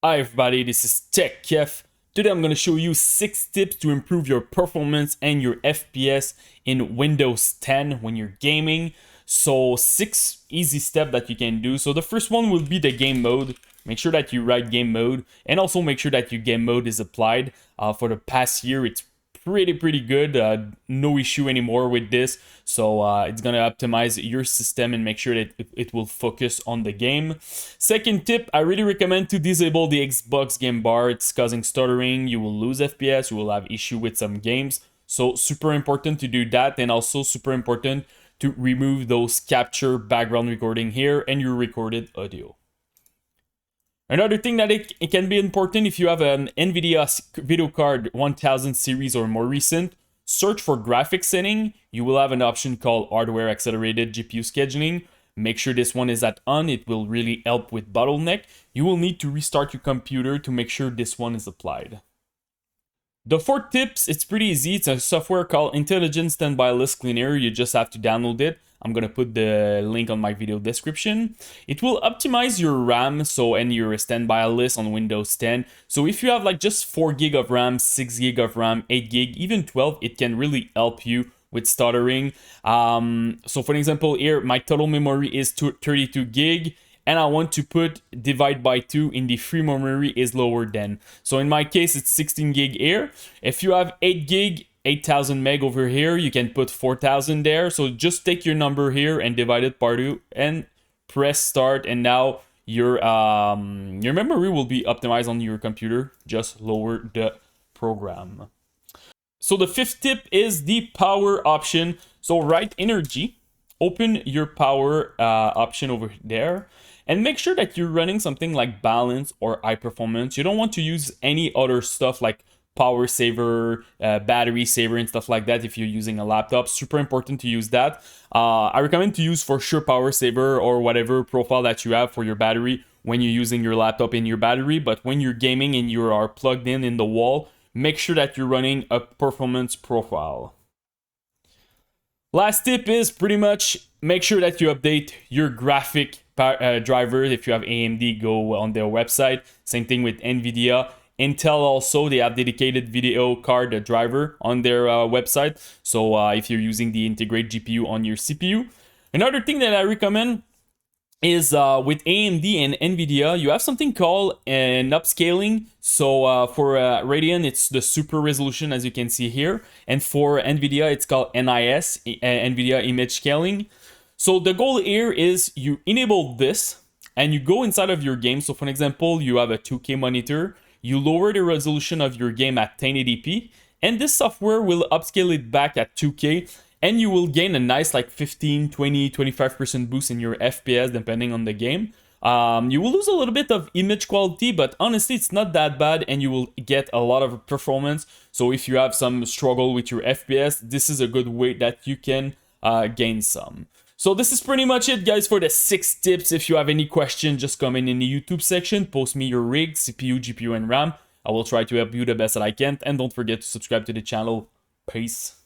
Hi everybody, this is Tech Kev. Today I'm going to show you 6 tips to improve your performance and your FPS in Windows 10 when you're gaming. So 6 easy steps that you can do. So the first one will be the game mode. Make sure that you write game mode and also make sure that your game mode is applied. For the past year, it's pretty good. No issue anymore with this. So it's gonna optimize your system and make sure that it will focus on the game. Second tip, I really recommend to disable the Xbox game bar. It's causing stuttering. You will lose FPS. You will have issue with some games. So super important to do that, and also super important to remove those capture background recording here and your recorded audio. Another thing that it can be important if you have an NVIDIA video card 1000 series or more recent, search for graphics setting. You will have an option called hardware accelerated GPU scheduling. Make sure this one is at on. It will really help with bottleneck. You will need to restart your computer to make sure this one is applied. The fourth tips, it's pretty easy. It's a software called Intelligent Standby List Cleaner. You just have to download it. I'm gonna put the link on my video description. It will optimize your RAM, and your standby list on Windows 10. So if you have like just 4 gig of RAM, 6 gig of RAM, 8 gig, even 12, it can really help you with stuttering. So for example, here my total memory is 32 gig. And I want to put divide by 2 in the free memory is lower than. So in my case, it's 16 gig here. If you have 8 gig, 8000 meg over here, you can put 4000 there. So just take your number here and divide it by 2 and press start. And now your memory will be optimized on your computer. Just lower the program. So the fifth tip is the power option. So write energy, open your power option over there, and make sure that you're running something like balance or high performance. You don't want to use any other stuff like power saver, battery saver, and stuff like that if you're using a laptop. Super important to use that. I recommend to use for sure power saver or whatever profile that you have for your battery when you're using your laptop in your battery. But when you're gaming and you are plugged in the wall, make sure that you're running a performance profile. Last tip is pretty much make sure that you update your graphic driver. If you have AMD, go on their website. Same thing with NVIDIA. Intel also, they have dedicated video card driver on their website. So if you're using the integrated GPU on your CPU. Another thing that I recommend is with AMD and NVIDIA, you have something called an upscaling. So for Radeon, it's the super resolution, as you can see here. And for NVIDIA, it's called NIS, NVIDIA Image Scaling. So the goal here is you enable this and you go inside of your game. So for example, you have a 2K monitor. You lower the resolution of your game at 1080p. And this software will upscale it back at 2K. And you will gain a nice like 15, 20, 25% boost in your FPS depending on the game. You will lose a little bit of image quality, but honestly, it's not that bad and you will get a lot of performance. So if you have some struggle with your FPS, this is a good way that you can gain some. So this is pretty much it, guys, for the 6 tips. If you have any questions, just comment in the YouTube section. Post me your rig, CPU, GPU, and RAM. I will try to help you the best that I can. And don't forget to subscribe to the channel. Peace.